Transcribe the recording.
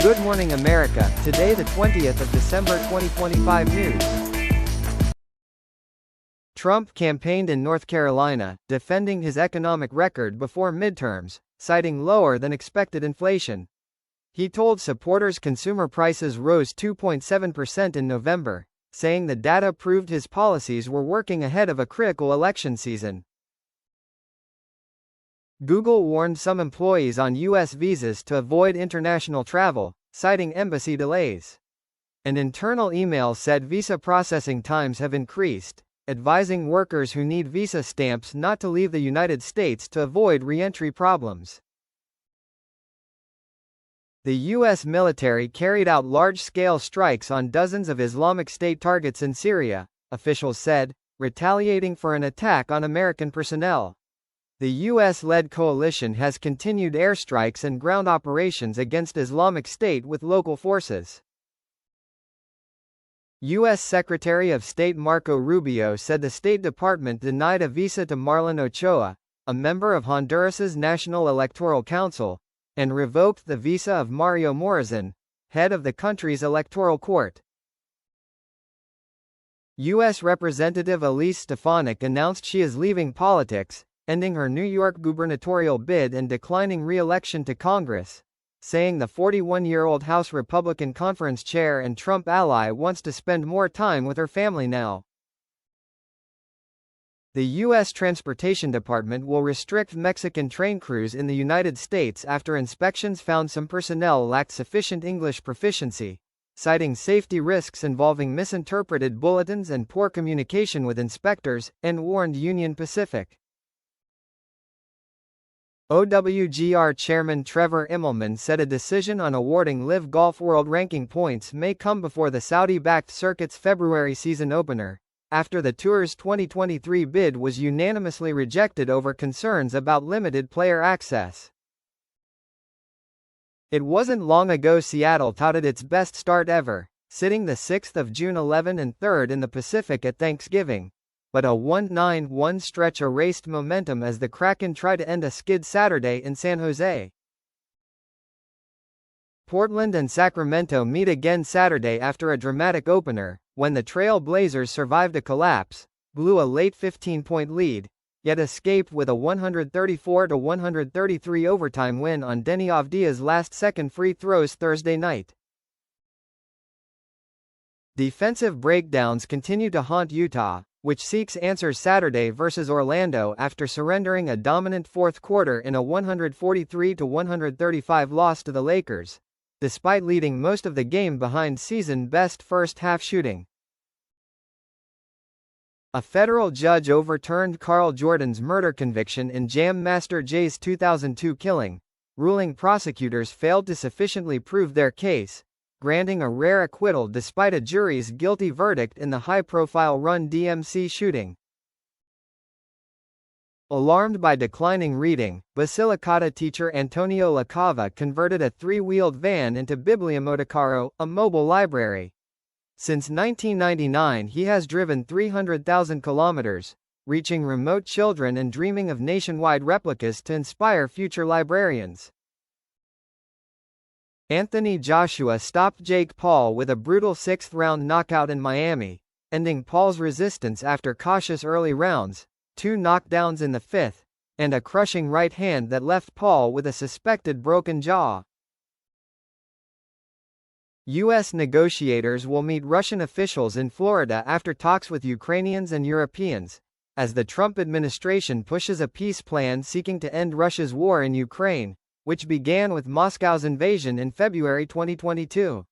Good morning America, today the 20th of December 2025 news. Trump campaigned in North Carolina, defending his economic record before midterms, citing lower than expected inflation. He told supporters consumer prices rose 2.7% in November, saying the data proved his policies were working ahead of a critical election season. Google warned some employees on U.S. visas to avoid international travel, citing embassy delays. An internal email said visa processing times have increased, advising workers who need visa stamps not to leave the United States to avoid re-entry problems. The U.S. military carried out large-scale strikes on dozens of Islamic State targets in Syria, officials said, retaliating for an attack on American personnel. The U.S.-led coalition has continued airstrikes and ground operations against Islamic State with local forces. U.S. Secretary of State Marco Rubio said the State Department denied a visa to Marlon Ochoa, a member of Honduras's National Electoral Council, and revoked the visa of Mario Morazan, head of the country's electoral court. U.S. Representative Elise Stefanik announced she is leaving politics, ending her New York gubernatorial bid and declining re-election to Congress, saying the 41-year-old House Republican Conference chair and Trump ally wants to spend more time with her family now. The U.S. Transportation Department will restrict Mexican train crews in the United States after inspections found some personnel lacked sufficient English proficiency, citing safety risks involving misinterpreted bulletins and poor communication with inspectors, and warned Union Pacific. OWGR Chairman Trevor Immelman said a decision on awarding LIV Golf World Ranking points may come before the Saudi-backed circuit's February season opener, after the tour's 2023 bid was unanimously rejected over concerns about limited player access. It wasn't long ago Seattle touted its best start ever, sitting the 6th of June 11 and 3rd in the Pacific at Thanksgiving. But a 1-9-1 stretch erased momentum as the Kraken tried to end a skid Saturday in San Jose. Portland and Sacramento meet again Saturday after a dramatic opener, when the Trail Blazers survived a collapse, blew a late 15-point lead, yet escaped with a 134-133 overtime win on Denny Avdia's last-second free throws Thursday night. Defensive breakdowns continue to haunt Utah, which seeks answers Saturday versus Orlando after surrendering a dominant fourth quarter in a 143-135 loss to the Lakers, despite leading most of the game behind season-best first-half shooting. A federal judge overturned Carl Jordan's murder conviction in Jam Master Jay's 2002 killing, ruling prosecutors failed to sufficiently prove their case, granting a rare acquittal despite a jury's guilty verdict in the high-profile Run DMC shooting. Alarmed by declining reading, Basilicata teacher Antonio LaCava converted a three-wheeled van into Bibliomoticaro, a mobile library. Since 1999 he has driven 300,000 kilometers, reaching remote children and dreaming of nationwide replicas to inspire future librarians. Anthony Joshua stopped Jake Paul with a brutal sixth-round knockout in Miami, ending Paul's resistance after cautious early rounds, 2 knockdowns in the fifth, and a crushing right hand that left Paul with a suspected broken jaw. U.S. negotiators will meet Russian officials in Florida after talks with Ukrainians and Europeans, as the Trump administration pushes a peace plan seeking to end Russia's war in Ukraine, which began with Moscow's invasion in February 2022.